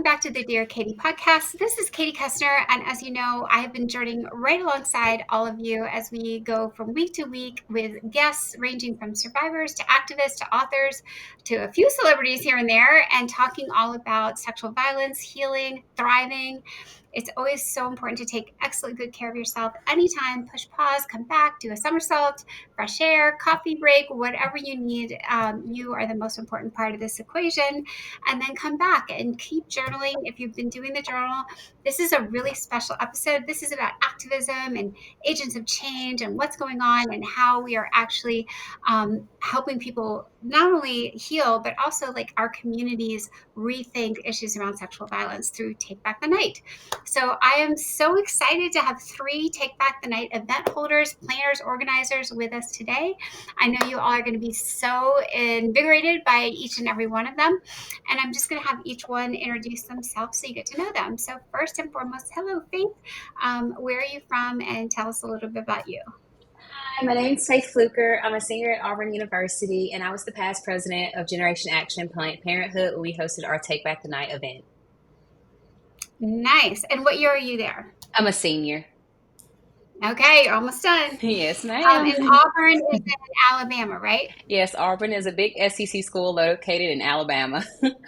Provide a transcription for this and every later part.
welcome back to the Dear Katie podcast. This is Katie Kestner, and as you know, I have been journeying right alongside all of you as we go from week to week with guests ranging from survivors to activists to authors to a few celebrities here and there, and talking all about sexual violence, healing, thriving. It's always so important to take excellent good care of yourself anytime. Push pause, come back, do a somersault, fresh air, coffee break, whatever you need. You are the most important part of this equation. And then come back and keep journaling. If you've been doing the journal, this is a really special episode. This is about activism and agents of change and what's going on and how we are actually helping people not only heal, but also like our communities rethink issues around sexual violence through Take Back the Night. So I am so excited to have 3 Take Back the Night event holders, planners, organizers with us today. I know you all are going to be so invigorated by each and every one of them. And I'm just going to have each one introduce themselves so you get to know them. So first and foremost, hello, Faith. Where are you from? And tell us a little bit about you. Hi, my name's Faith Fluker. I'm a senior at Auburn University, and I was the past president of Generation Action Planned Parenthood when we hosted our Take Back the Night event. Nice. And what year are you there? I'm a senior. Okay, you're almost done. Yes, And ma'am. Auburn is in Alabama, right? Yes, Auburn is a big SEC school located in Alabama.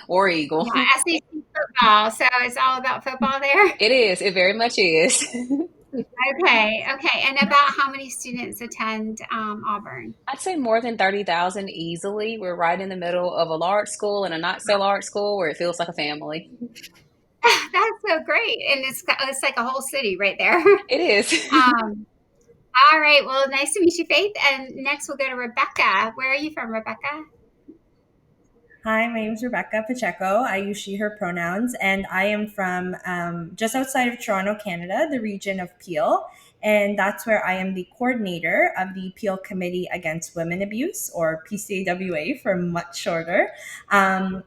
War Eagle. Yeah, SEC football. So it's all about football there. It is. It very much is. Okay. And about how many students attend Auburn? I'd say more than 30,000 easily. We're right in the middle of a large school and a not so large school where it feels like a family. That's so great. And it's like a whole city right there. It is. All right. Well, nice to meet you, Faith. And next we'll go to Rebecca. Where are you from, Rebecca? Hi, my name is Rebecca Pacheco. I use she, her pronouns, and I am from just outside of Toronto, Canada, the region of Peel. And that's where I am the coordinator of the Peel Committee Against Women Abuse, or PCAWA for much shorter,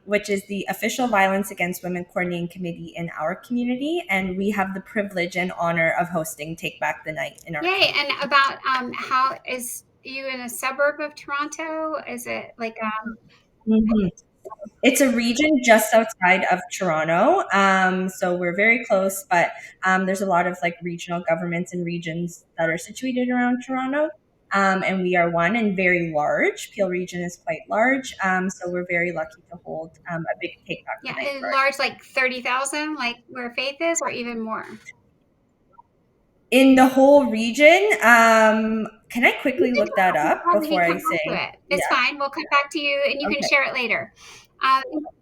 which is the official Violence Against Women Coordinating Committee in our community. And we have the privilege and honor of hosting Take Back the Night in our Yay. community. And about how is you in a suburb of Toronto? Is it like Mhm. It's a region just outside of Toronto. So we're very close, but there's a lot of like regional governments and regions that are situated around Toronto. And we are one and very large. Peel region is quite large. So we're very lucky to hold a big take back yeah, tonight for our large, like 30,000, like where Faith is, or even more? in the whole region. Can I quickly look that You up can before I come back to say? it. Yeah. It's fine. We'll come back to you and you can Okay. share it later.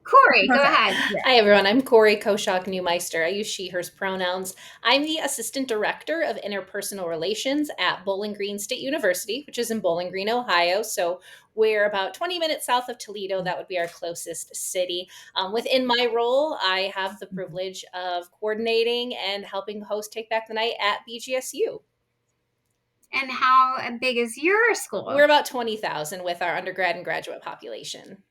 Kori, go Perfect. ahead. Yeah. Hi, everyone. I'm Kori Koschalk-Newmister. I use she, hers pronouns. I'm the Assistant Director of Interpersonal Relations at Bowling Green State University, which is in Bowling Green, Ohio. So we're about 20 minutes south of Toledo. That would be our closest city. Within my role, I have the privilege of coordinating and helping host Take Back the Night at BGSU. And how big is your school? We're about 20,000 with our undergrad and graduate population.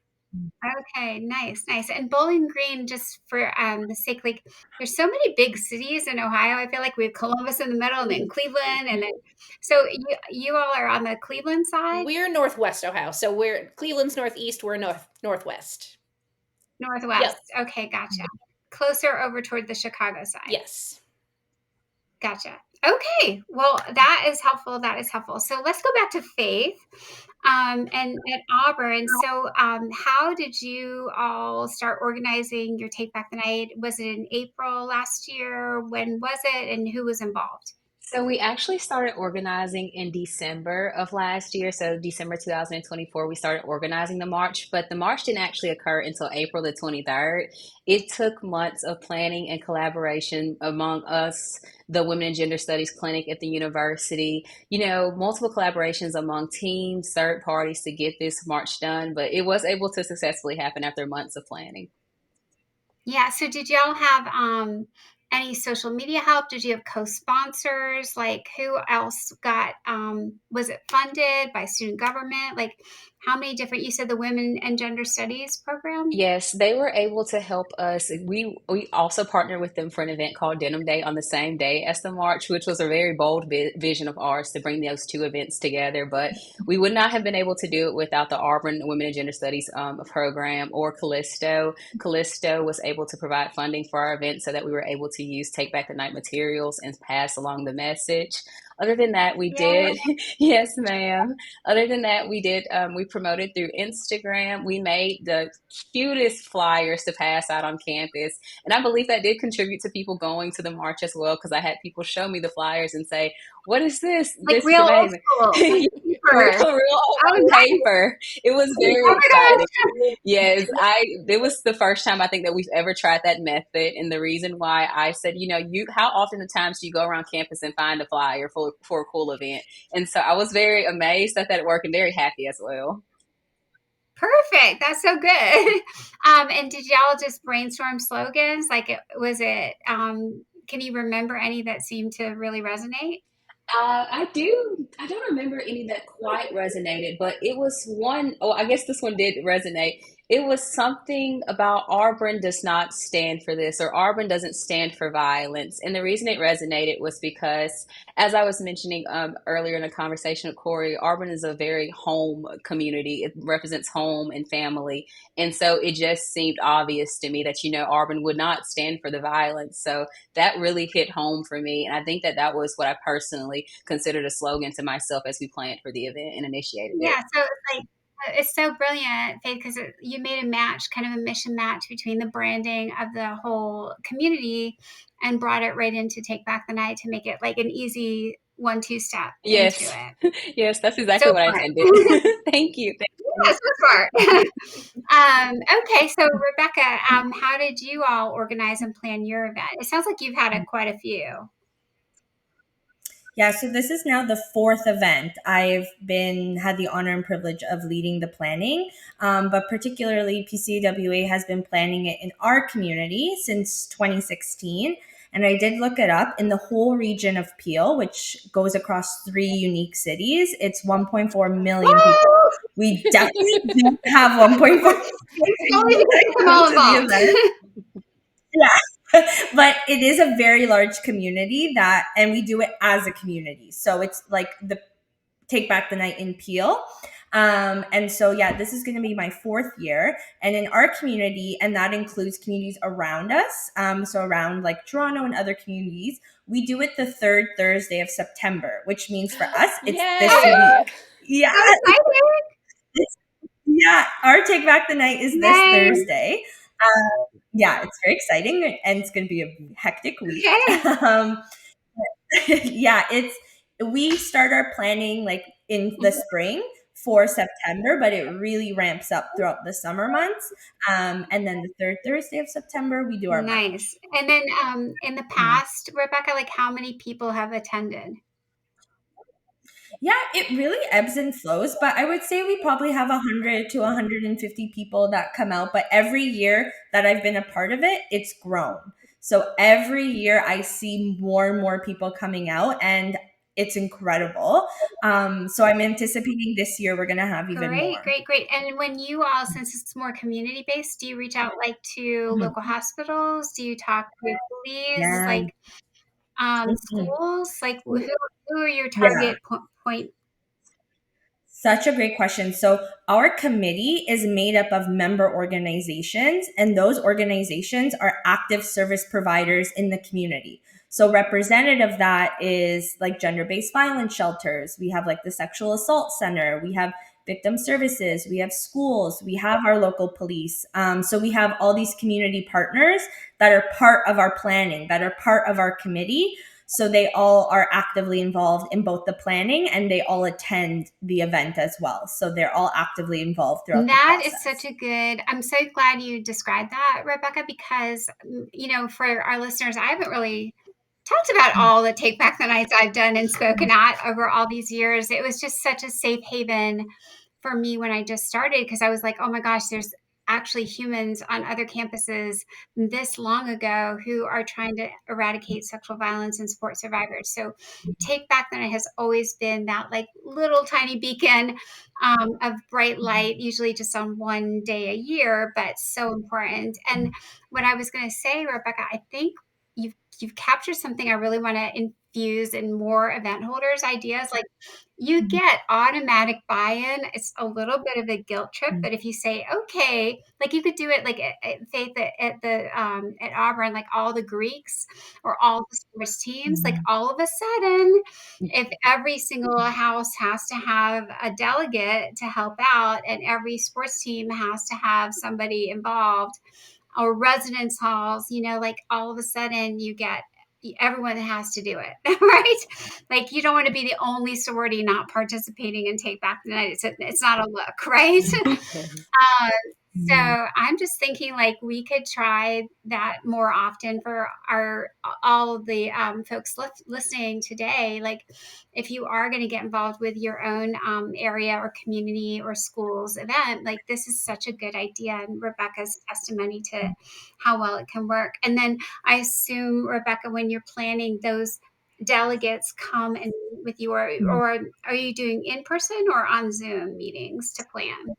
Okay, nice. And Bowling Green, just for the sake, like there's so many big cities in Ohio. I feel like we have Columbus in the middle, and then Cleveland, and then so you all are on the Cleveland side. We're Northwest Ohio, so Cleveland's northeast. We're northwest. Northwest. Yep. Okay, gotcha. Closer over toward the Chicago side. Yes. Gotcha. Okay. Well, that is helpful. So let's go back to Faith and at Auburn. So how did you all start organizing your Take Back the Night? Was it in April last year? When was it? And who was involved? So we actually started organizing in December of last year. So December 2024, we started organizing the march, but the march didn't actually occur until April the 23rd. It took months of planning and collaboration among us, the Women and Gender Studies Clinic at the university, multiple collaborations among teams, third parties to get this march done, but it was able to successfully happen after months of planning. Yeah. So did y'all have any social media help? Did you have co-sponsors? Like who else got, was it funded by student government? Like how many different, you said the Women and Gender Studies program? Yes, they were able to help us. We also partnered with them for an event called Denim Day on the same day as the march, which was a very bold vision of ours to bring those two events together. But we would not have been able to do it without the Auburn Women and Gender Studies program or Callisto. Callisto was able to provide funding for our event so that we were able to use Take Back the Night materials and pass along the message. Other than that, we Yeah. did, yes, ma'am. Other than that, we promoted through Instagram. We made the cutest flyers to pass out on campus. And I believe that did contribute to people going to the march as well, because I had people show me the flyers and say, "What is this? Like This is real old amazing." school, like Real, paper. real Oh, on nice. paper. It was Oh very my exciting. gosh. Yes, it was the first time I think that we've ever tried that method. And the reason why I said, how often the times do you go around campus and find a flyer for a cool event? And so I was very amazed that it worked and very happy as well. Perfect. That's so good. And did y'all just brainstorm slogans? Like, can you remember any that seemed to really resonate? I do. I don't remember any that quite resonated, but it was one. Oh, I guess this one did resonate. It was something about Auburn does not stand for this, or Auburn doesn't stand for violence. And the reason it resonated was because, as I was mentioning earlier in the conversation with Kori, Auburn is a very home community. It represents home and family. And so it just seemed obvious to me that, Auburn would not stand for the violence. So that really hit home for me. And I think that that was what I personally considered a slogan to myself as we planned for the event and initiated it. Yeah. So it's like, it's so brilliant, Faith, because you made a match, kind of a mission match between the branding of the whole community and brought it right into Take Back the Night to make it like an easy 1-2 step into Yes. it. Yes, that's exactly So what I smart. intended. Thank you. Yeah, so smart. Okay, so Rebecca, how did you all organize and plan your event? It sounds like you've had quite a few. Yeah, so this is now the fourth event. I've been had the honor and privilege of leading the planning, but particularly PCAWA has been planning it in our community since 2016. And I did look it up in the whole region of Peel, which goes across 3 unique cities. It's 1.4 million people. Woo! We definitely don't have 1.4 It's only million because that I'm come all to the involved. event. Yeah. But it is a very large community and we do it as a community. So it's like the Take Back the Night in Peel. And so, yeah, this is going to be my fourth year. And in our community, and that includes communities around us, so around like Toronto and other communities, we do it the third Thursday of September, which means for us, it's this Yay! week. Yeah. So excited. Yeah. Our Take Back the Night is this Nice. Thursday. Yeah, it's very exciting and it's going to be a hectic week. Okay. Yeah, we start our planning like in the spring for September, but it really ramps up throughout the summer months. And then the third Thursday of September, we do our Nice. march. And then in the past, Rebecca, like how many people have attended? Yeah, it really ebbs and flows, but I would say we probably have 100 to 150 people that come out. But every year that I've been a part of it, it's grown. So every year I see more and more people coming out, and it's incredible. So I'm anticipating this year we're going to have even Great, more. great, great. And when you all, since it's more community based, do you reach out like to Mhm. local hospitals? Do you talk to police, Yeah. like Mhm. schools? Like who are your Yeah. target point? Such a great question. So, our committee is made up of member organizations, and those organizations are active service providers in the community. So, representative of that is like gender based violence shelters. We have like the sexual assault center. We have victim services. We have schools. We have our local police. So, we have all these community partners that are part of our planning, that are part of our committee. So they all are actively involved in both the planning and they all attend the event as well. So they're all actively involved throughout the That is such process. a good. I'm so glad you described that, Rebecca, because for our listeners, I haven't really talked about all the Take Back the Nights I've done and spoken at over all these years. It was just such a safe haven for me when I just started because I was like, oh my gosh, there's actually humans on other campuses this long ago who are trying to eradicate sexual violence and support survivors. So Take Back the Night has always been that like little tiny beacon of bright light, usually just on one day a year, but so important. And what I was going to say, Rebecca, I think you've captured something I really want to infuse in more event holders' ideas. Like you get automatic buy-in. It's a little bit of a guilt trip, but if you say, okay, like you could do it like at Faith at Auburn, like all the Greeks or all the sports teams, like all of a sudden, if every single house has to have a delegate to help out and every sports team has to have somebody involved, or residence halls, like all of a sudden you get everyone has to do it, right? Like you don't want to be the only sorority not participating in Take Back the Night. It's not a look, right? Uh, so I'm just thinking like we could try that more often for all the folks listening today. Like if you are going to get involved with your own area or community or schools event, like this is such a good idea. And Rebecca's testimony to how well it can work. And then I assume, Rebecca, when you're planning, those delegates come and meet with you, or are you doing in person or on Zoom meetings to plan?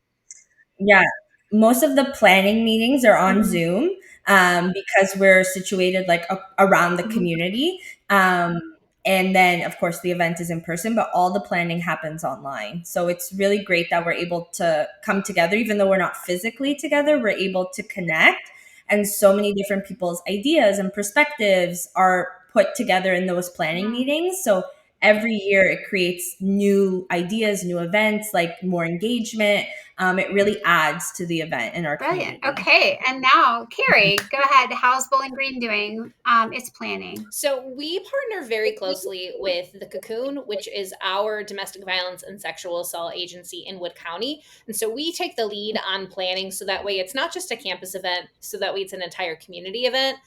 Yeah, most of the planning meetings are on Mhm. Zoom, because we're situated like around the Mhm. community. And then, of course, the event is in person, but all the planning happens online. So it's really great that we're able to come together, even though we're not physically together, we're able to connect. And so many different people's ideas and perspectives are put together in those planning Yeah. meetings. So every year it creates new ideas, new events, like more engagement. It really adds to the event in our Brilliant. community. Okay. And now, Carrie, go ahead. How's Bowling Green doing? It's planning. So we partner very closely with the Cocoon, which is our domestic violence and sexual assault agency in Wood County. And so we take the lead on planning so that way it's not just a campus event, so that way it's an entire community event.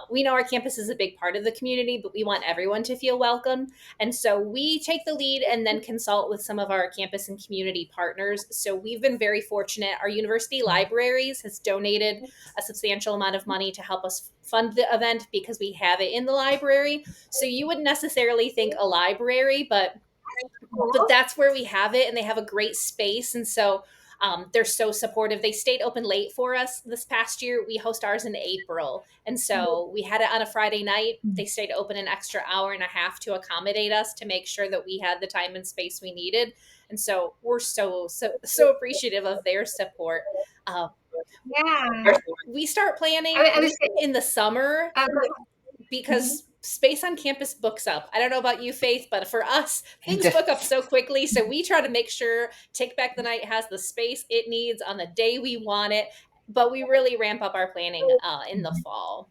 We know our campus is a big part of the community, but we want everyone to feel welcome. And so we take the lead and then consult with some of our campus and community partners. So we've been very fortunate. Our university libraries has donated a substantial amount of money to help us fund the event because we have it in the library. So you wouldn't necessarily think a library, but Cool. that's where we have it, and they have a great space. And so they're so supportive. They stayed open late for us this past year. We host ours in April, and so we had it on a Friday night. They stayed open an extra hour and a half to accommodate us to make sure that we had the time and space we needed. And so we're so appreciative of their support. uh, Yeah. we start planning I was in the summer because space on campus books up. I don't know about you, Faith, but for us, things book up so quickly. So we try to make sure Take Back the Night has the space it needs on the day we want it. But we really ramp up our planning in the fall.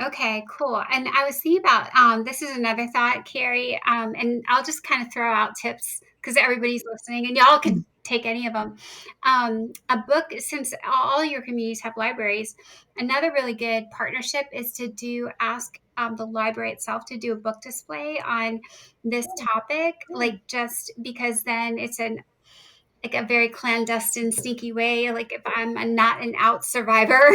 Okay, cool. And I was thinking about this is another thought, Carrie, and I'll just kind of throw out tips because everybody's listening, and y'all could take any of them. A book, since all your communities have libraries, another really good partnership is to do ask the library itself to do a book display on this topic, like just because then it's an like a very clandestine, sneaky way, like if I'm not an out survivor,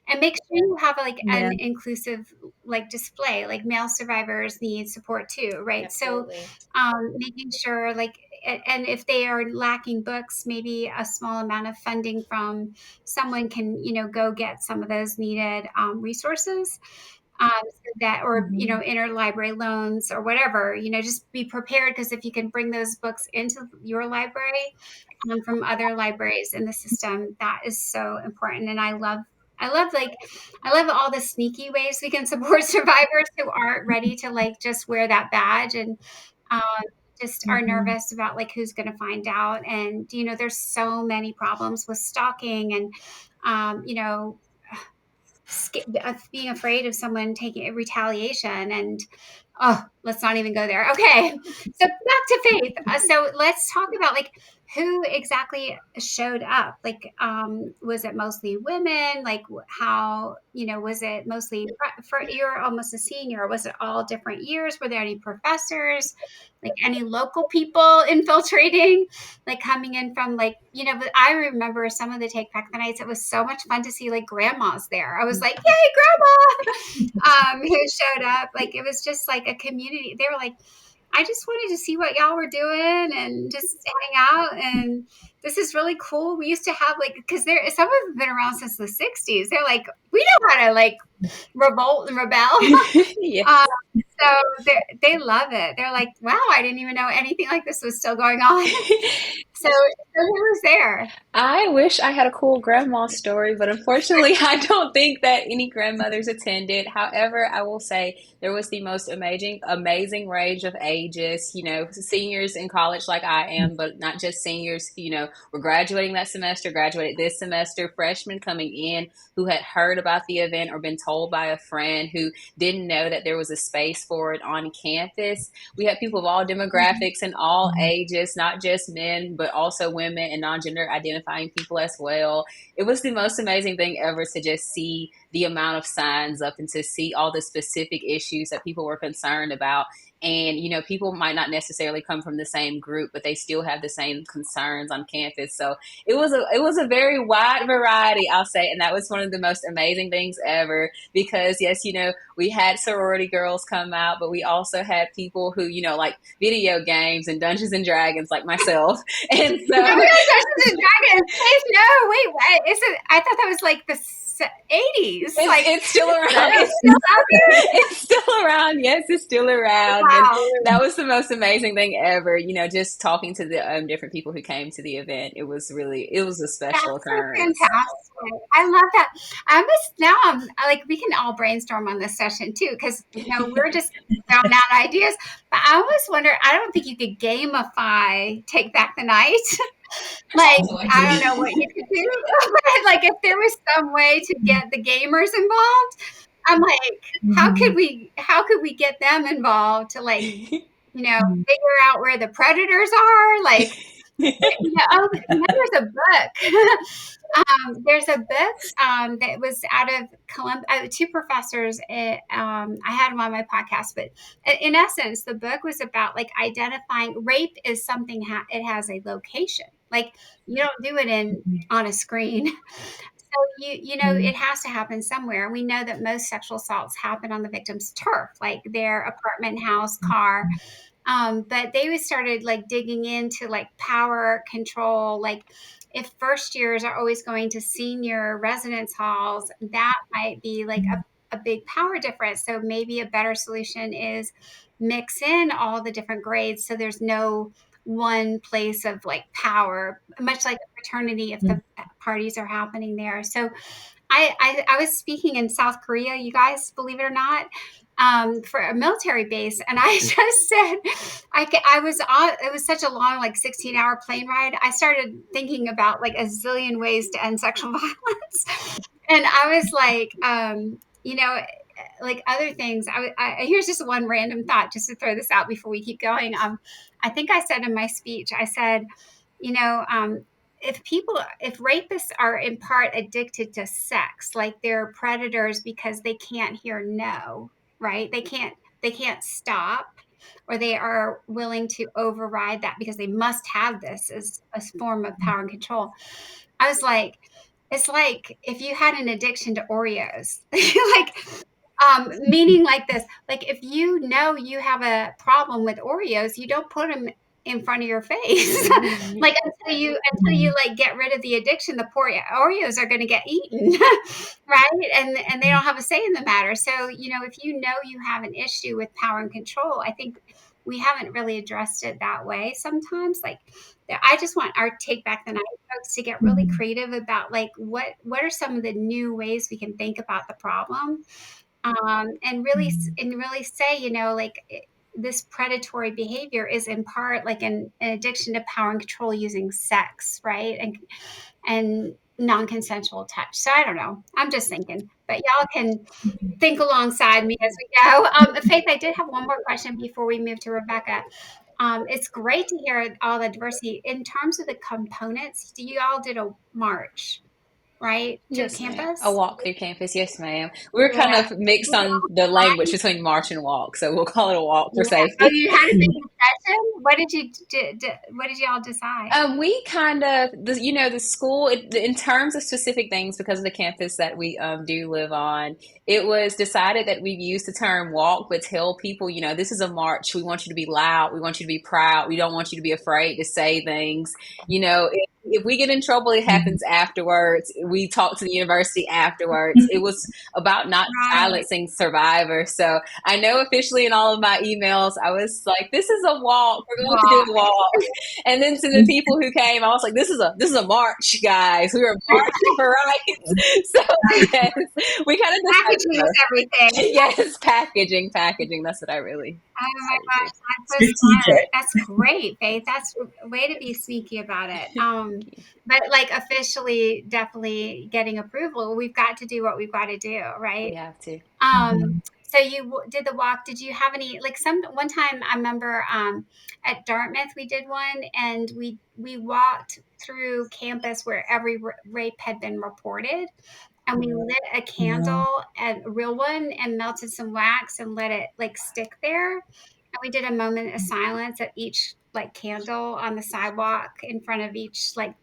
and make sure you have like Yeah. an inclusive like display, like male survivors need support too, right? So Absolutely. making sure like and if they are lacking books, maybe a small amount of funding from someone can go get some of those needed resources, so that, or interlibrary loans or whatever, just be prepared, because if you can bring those books into your library from other libraries in the system, that is so important. And I love all the sneaky ways we can support survivors who aren't ready to like just wear that badge and um, just are nervous about like who's going to find out. And there's so many problems with stalking and um, you know being afraid of someone taking a retaliation. And let's not even go there. Okay, so back to Faith. So let's talk about like who exactly showed up? Like, was it mostly women? Like, how, was it mostly for you're almost a senior? Was it all different years? Were there any professors? Like any local people infiltrating, like coming in from like, but I remember some of the Take Back the Nights. It was so much fun to see like grandmas there. I was like, yay, grandma, who showed up. Like, it was just like a community. They were like, I just wanted to see what y'all were doing and just hang out. And this is really cool. We used to have like, because some of them have been around since the 60s. They're like, we know how to like revolt and rebel. Yeah. So they love it. They're like, wow, I didn't even know anything like this was still going on. So who was there? I wish I had a cool grandma story, but unfortunately, I don't think that any grandmothers attended. However, I will say there was the most amazing range of ages. Seniors in college, like I am, but not just seniors. We're graduating that semester, graduated this semester. Freshmen coming in who had heard about the event or been told by a friend who didn't know that there was a space for it on campus. We had people of all demographics and all ages, not just men, but also women and non-gender identifying people as well. It was the most amazing thing ever to just see the amount of signs up and to see all the specific issues that people were concerned about. And people might not necessarily come from the same group, but they still have the same concerns on campus. So it was a very wide variety, I'll say, and that was one of the most amazing things ever. Because yes, we had sorority girls come out, but we also had people who like video games and Dungeons and Dragons, like myself. And so Oh my gosh, Dungeons and Dragons. Please, no, wait, what? Is it? I thought that was like the 80s. it's still around. It's still out there. It's still around. Yes, it's still around. And Wow. that was the most amazing thing ever. Just talking to the different people who came to the event. It was a That's special so occurrence. fantastic. I love that. I'm like, we can all brainstorm on this session too, because we're just throwing out ideas. But I always wonder, I don't think you could gamify Take Back the Night. Like, I don't know what you could do. But like, if there was some way to get the gamers involved, I'm like, how could we get them involved to like, figure out where the predators are? Like, there's a book. There's a book that was out of Columbia. Two professors. I had them on my podcast, but in essence, the book was about like identifying rape is something. It has a location. Like, you don't do it on a screen. So it has to happen somewhere. And we know that most sexual assaults happen on the victim's turf, like their apartment, house, car. But they started like digging into like power control, like if first years are always going to senior residence halls, that might be like a big power difference. So maybe a better solution is mix in all the different grades so there's no one place of like power, much like a fraternity if the parties are happening there. So I was speaking in South Korea, you guys, believe it or not, for a military base, and I just said, I was on. It was such a long, like 16-hour plane ride. I started thinking about like a zillion ways to end sexual violence, and I was like, like other things. Here's just one random thought, just to throw this out before we keep going. I think I said in my speech, I said, you know, um, if rapists are in part addicted to sex, like they're predators because they can't hear no, right? They can't stop, or they are willing to override that because they must have this as a form of power and control. I was like, it's like if you had an addiction to Oreos, like, meaning like this, like if you have a problem with Oreos, you don't put them in front of your face. Like until you like get rid of the addiction, the poor Oreos are going to get eaten, right? And they don't have a say in the matter. So if you have an issue with power and control, I think we haven't really addressed it that way sometimes. Like, I just want our Take Back the Night folks to get really creative about like what are some of the new ways we can think about the problem, and really say, like, this predatory behavior is in part like an addiction to power and control using sex, right? And non-consensual touch. So I don't know. I'm just thinking, but y'all can think alongside me as we go. Faith, I did have one more question before we move to Rebecca. It's great to hear all the diversity. In terms of the components, you all did a march, right, through Yes, ma'am. A campus? walk through campus. Yes, ma'am. We're kind Yeah. of mixed on the language between march and walk, so we'll call it a walk for Yeah. Oh, safety. you had a big discussion? What did you what did y'all decide? We kind of, the school, in terms of specific things, because of the campus that we do live on, it was decided that we use the term walk, but tell people, this is a march. We want you to be loud. We want you to be proud. We don't want you to be afraid to say things. If we get in trouble, it happens afterwards. We talk to the university afterwards. It was about not Right. silencing survivors. So I know officially in all of my emails, I was like, this is a walk. We're going to do a Walk. walk. And then to the people who came, I was like, this is a march, guys. We are marching for rights. So yes, we kind of decided Packaging is both. everything. Yes, packaging. That's what I really Oh my decided to do. gosh, that's so smart. Strategic. That's great, Faith. That's a way to be sneaky about it. Thank you. But like officially, definitely getting approval, we've got to do what we've got to do, We right? have to. So you did the walk. Did you have any like some one time? I remember at Dartmouth we did one, and we walked through campus where every rape had been reported, and we lit a Wow. candle, a real one, and melted some wax and let it like stick there. And we did a moment of silence at each like candle on the sidewalk in front of each like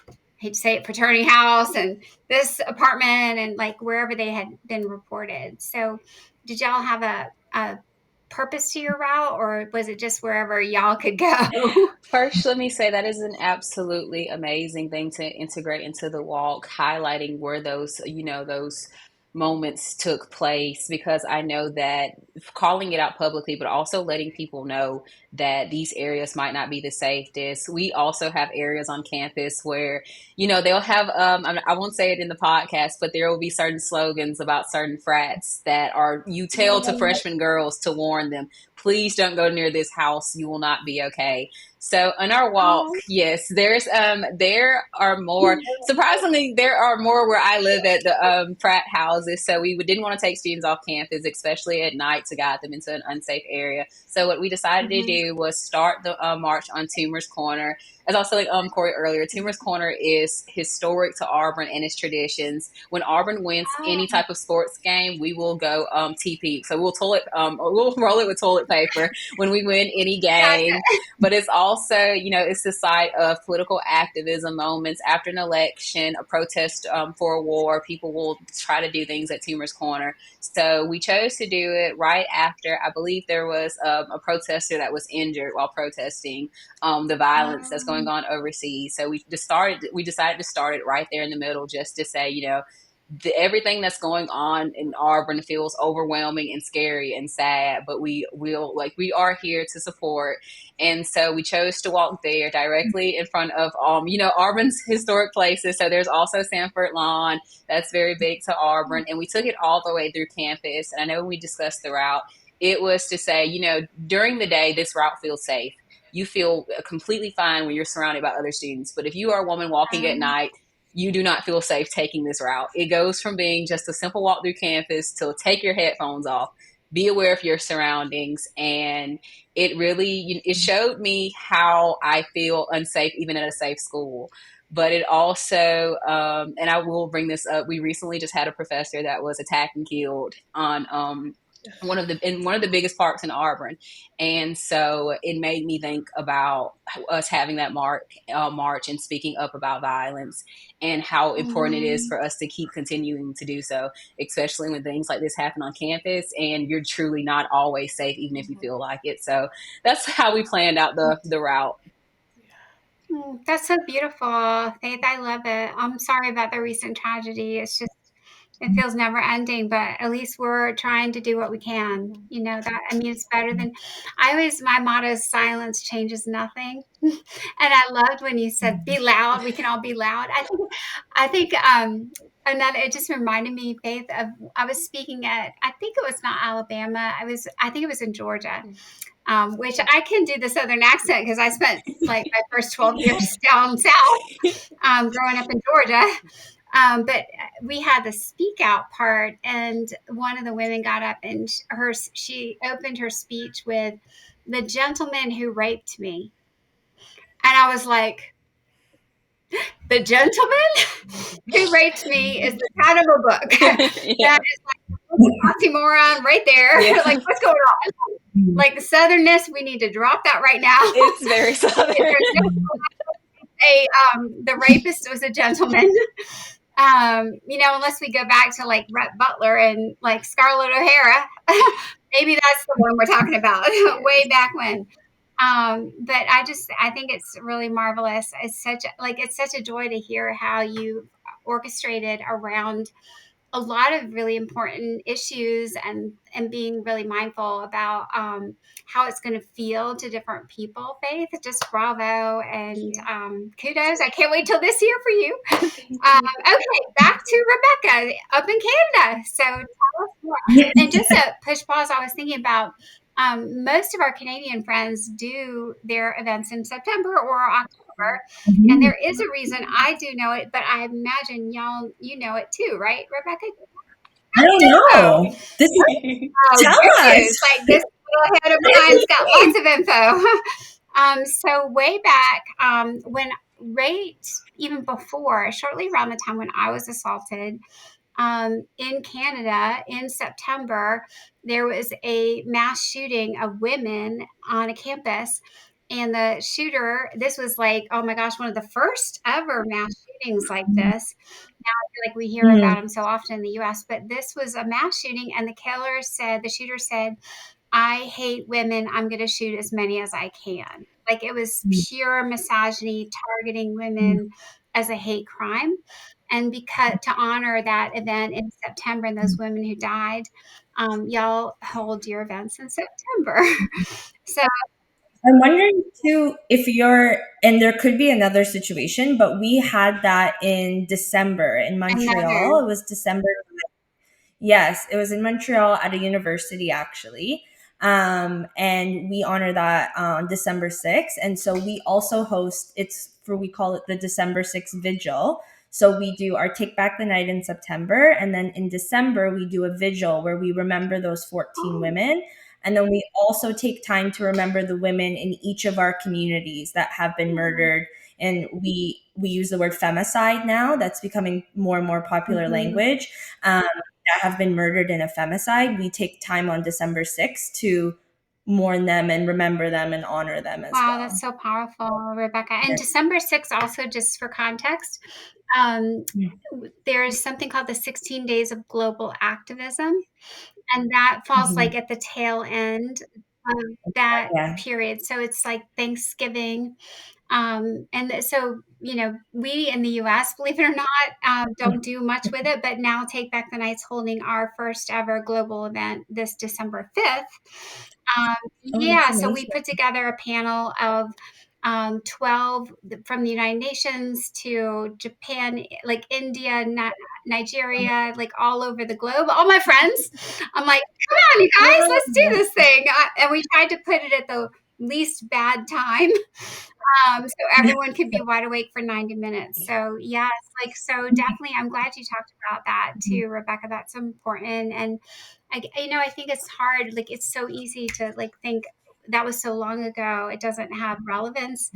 I hate to say it, fraternity house and this apartment and like wherever they had been reported. So did y'all have a purpose to your route, or was it just wherever y'all could go? First, let me say that is an absolutely amazing thing to integrate into the walk, highlighting where those moments took place, because I know that calling it out publicly, but also letting people know that these areas might not be the safest. We also have areas on campus where, they'll have, I won't say it in the podcast, but there will be certain slogans about certain frats that are, you tell to freshman girls to warn them, please don't go near this house. You will not be okay. So on our walk, Oh, yes, there are more. Surprisingly, there are more where I live at the frat houses. So we didn't want to take students off campus, especially at night, to guide them into an unsafe area. So what we decided to mhm. do was start the march on Toomer's Corner. As I was telling Kori earlier, Toomer's Corner is historic to Auburn and its traditions. When Auburn wins any Oh, type of sports game, we will go TP. So we'll roll it with toilet paper when we win any game. gotcha. But it's also, it's the site of political activism moments after an election, a protest for a war. People will try to do things at Toomer's Corner. So we chose to do it right after, I believe there was a protester that was injured while protesting the violence that's going on overseas. So we decided to start it right there in the middle, just to say, everything that's going on in Auburn feels overwhelming and scary and sad, but we are here to support. And so we chose to walk there directly in front of Auburn's historic places. So there's also Sanford Lawn, that's very big to Auburn, and we took it all the way through campus. And I know when we discussed the route, it was to say, during the day this route feels safe. You feel completely fine when you're surrounded by other students. But if you are a woman walking at night, you do not feel safe taking this route. It goes from being just a simple walk through campus to take your headphones off, be aware of your surroundings. And it showed me how I feel unsafe even at a safe school. But it also, and I will bring this up, we recently just had a professor that was attacked and killed on one of the biggest parks in Auburn. And so it made me think about us having that march and speaking up about violence, and how important it is Mhm. for us to keep continuing to do so, especially when things like this happen on campus and you're truly not always safe, even if you feel like it. So that's how we planned out the route. That's so beautiful, Faith. I love it. I'm sorry about the recent tragedy. It's just it feels never ending, but at least we're trying to do what we can. You know that I mean it's better than I always my motto is silence changes nothing. And I loved when you said be loud, we can all be loud. I think another it just reminded me, Faith, of I was speaking at I think it was not Alabama. I think it was in Georgia. Which I can do the Southern accent because I spent like my first 12 years down south, growing up in Georgia. But we had the speak out part, and one of the women got up and she opened her speech with, the gentleman who raped me. And I was like, the gentleman who raped me is the title of a book. Yeah. That is like oxymoron right there. Yeah. Like, what's going on? Like southernness, we need to drop that right now. It's very southern. There's no the rapist was a gentleman. Unless we go back to like Rhett Butler and like Scarlett O'Hara, maybe that's the one we're talking about way back when. But I think it's really marvelous. It's such a joy to hear how you orchestrated around a lot of really important issues and being really mindful about how it's going to feel to different people. Faith, just bravo and kudos. I can't wait till this year for you. Okay, back to Rebecca up in Canada. So tell us more. And just to push pause, I was thinking about most of our Canadian friends do their events in September or October. And there is a reason I do know it, but I imagine you know it too, right, Rebecca? I don't Oh, know. This is Tell good news. us. Like this little head of mine's got lots of info. So way back when even before, shortly around the time when I was assaulted, in Canada in September, there was a mass shooting of women on a campus. And the shooter, this was like, oh my gosh, one of the first ever mass shootings like this. Now I feel like we hear about them so often in the US, but this was a mass shooting. And the shooter said, I hate women. I'm going to shoot as many as I can. Like it was pure misogyny, targeting women as a hate crime. And because to honor that event in September and those women who died, y'all hold your events in September. So I'm wondering too if and there could be another situation, but we had that in December in another, Montreal. It was December. Yes, it was in Montreal at a university actually. And we honor that on December 6th. And so we also host, we call it the December 6th Vigil. So we do our Take Back the Night in September. And then in December, we do a vigil where we remember those 14 women. And then we also take time to remember the women in each of our communities that have been murdered. And we use the word femicide now. That's becoming more and more popular language. That have been murdered in a femicide. We take time on December 6th to mourn them and remember them and honor them as wow, well. that's so powerful, Rebecca. And December 6th, also just for context, there is something called the 16 Days of Global Activism. And that falls like at the tail end of that Yeah. period. So it's like Thanksgiving. So, we in the US, believe it or not, don't do much with it, but now Take Back the Night's holding our first ever global event this December 5th. Yeah, so we put together a panel of 12 from the United Nations to Japan, like India, Nigeria, like all over the globe, all my friends. I'm like, come on, you guys, let's do this thing. And we tried to put it at the least bad time. So everyone could be wide awake for 90 minutes. So yes, so definitely, I'm glad you talked about that too, Rebecca. That's important. And I think it's hard. Like it's so easy to like think that was so long ago. It doesn't have relevance.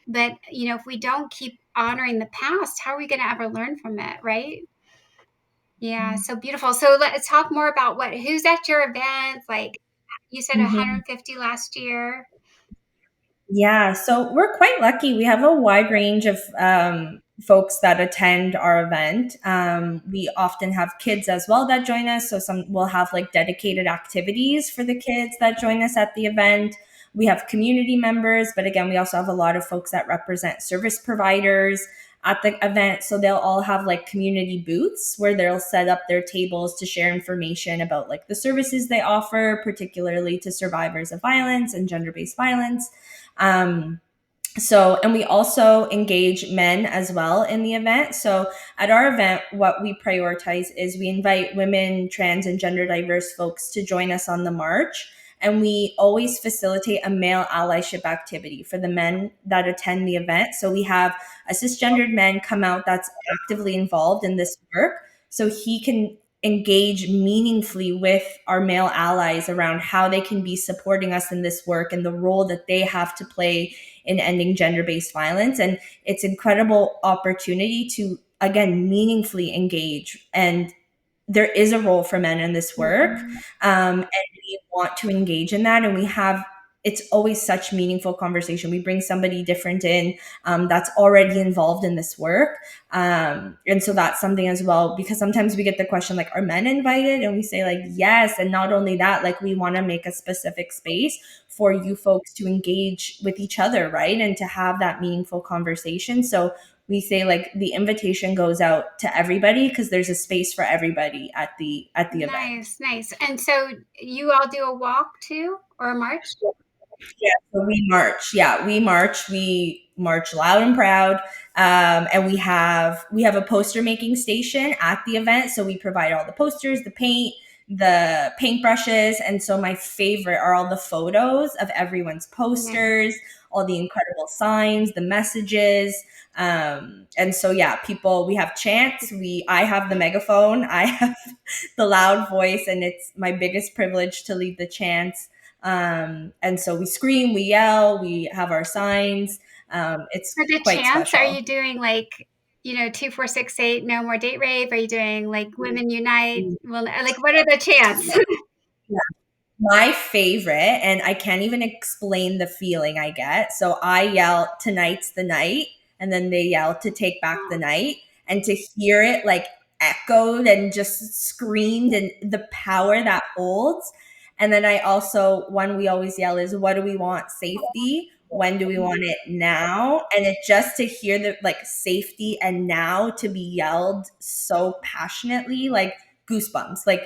But if we don't keep honoring the past, how are we going to ever learn from it, right? Yeah, so beautiful. So let's talk more about who's at your event. Like you said, 150 last year. Yeah, so we're quite lucky. We have a wide range of folks that attend our event. We often have kids as well that join us. So some will have like dedicated activities for the kids that join us at the event. We have community members, but again, we also have a lot of folks that represent service providers at the event. So they'll all have like community booths where they'll set up their tables to share information about like the services they offer, particularly to survivors of violence and gender-based violence. And we also engage men as well in the event. So at our event, what we prioritize is we invite women, trans, and gender diverse folks to join us on the march. And we always facilitate a male allyship activity for the men that attend the event. So we have a cisgendered man come out that's actively involved in this work. So he can engage meaningfully with our male allies around how they can be supporting us in this work and the role that they have to play in ending gender-based violence. And it's incredible opportunity to, again, meaningfully engage. And there is a role for men in this work, and we want to engage in that. And we have, it's always such meaningful conversation. We bring somebody different in, that's already involved in this work, and so that's something as well, because sometimes we get the question like, are men invited? And we say like, yes. And not only that, like, we want to make a specific space for you folks to engage with each other, right, and to have that meaningful conversation. So we say like the invitation goes out to everybody because there's a space for everybody at the event. Nice. And so you all do a walk too, or a march? Yeah, so we march. Yeah, we march. We march loud and proud, and we have a poster making station at the event. So we provide all the posters, the paint, the paintbrushes, and so my favorite are all the photos of everyone's posters, all the incredible signs, the messages. And so yeah, people, we have chants. I have the megaphone. I have the loud voice, and it's my biggest privilege to lead the chants. And so we scream, we yell, we have our signs. It's For the quite chants, special. are you doing like, 2468 no more date rape? Are you doing like women unite? Well, like, what are the chants? Yeah. My favorite, and I can't even explain the feeling I get. So I yell, "Tonight's the night," and then they yell to take back the night. And to hear it like echoed and just screamed, and the power that holds. And then I also, one we always yell is, "What do we want? Safety. When do we want it? Now." And it just to hear the like safety and now to be yelled so passionately, like goosebumps. Like,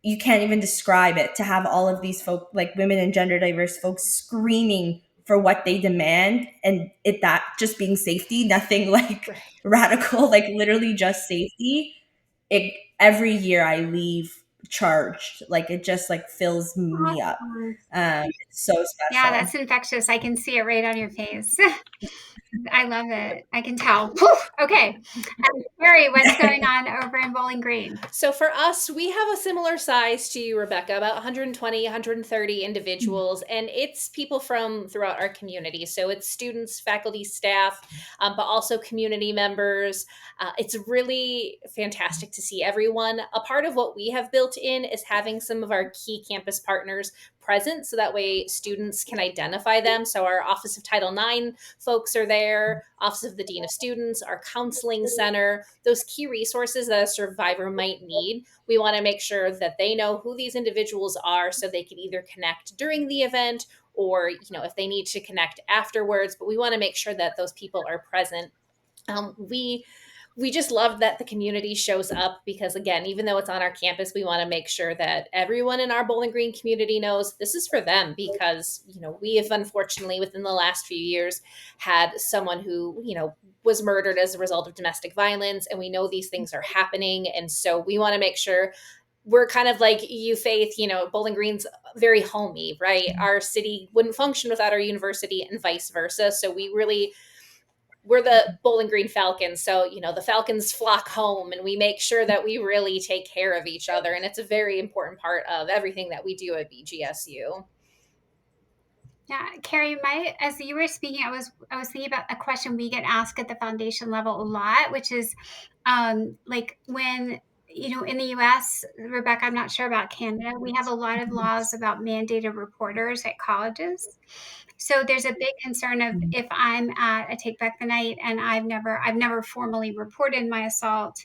you can't even describe it, to have all of these folk, like women and gender diverse folks, screaming for what they demand, and it, that just being safety, nothing like radical, like literally just safety. It, every year I leave charged, like it just like fills me up. It's so Yeah, special. that's infectious. I can see it right on your face. I love it. I can tell. Okay. Carrie, what's going on over in Bowling Green? So for us, we have a similar size to you, Rebecca, about 120, 130 individuals, and it's people from throughout our community. So it's students, faculty, staff, but also community members. It's really fantastic to see everyone. A part of what we have built in is having some of our key campus partners present, so that way students can identify them. So our Office of Title IX folks are there, Office of the Dean of Students, our counseling center, those key resources that a survivor might need. We want to make sure that they know who these individuals are so they can either connect during the event or, if they need to connect afterwards, but we want to make sure that those people are present. We just love that the community shows up because, again, even though it's on our campus, we want to make sure that everyone in our Bowling Green community knows this is for them because, we have unfortunately within the last few years had someone who, was murdered as a result of domestic violence. And we know these things are happening. And so we want to make sure we're kind of like you, Faith, Bowling Green's very homey, right? Our city wouldn't function without our university and vice versa. So we're the Bowling Green Falcons. So, the Falcons flock home and we make sure that we really take care of each other. And it's a very important part of everything that we do at BGSU. Yeah, Carrie, as you were speaking, I was thinking about a question we get asked at the foundation level a lot, which is like when, in the US, Rebecca, I'm not sure about Canada, we have a lot of laws about mandated reporters at colleges. So there's a big concern of if I'm at a Take Back the Night and I've never formally reported my assault,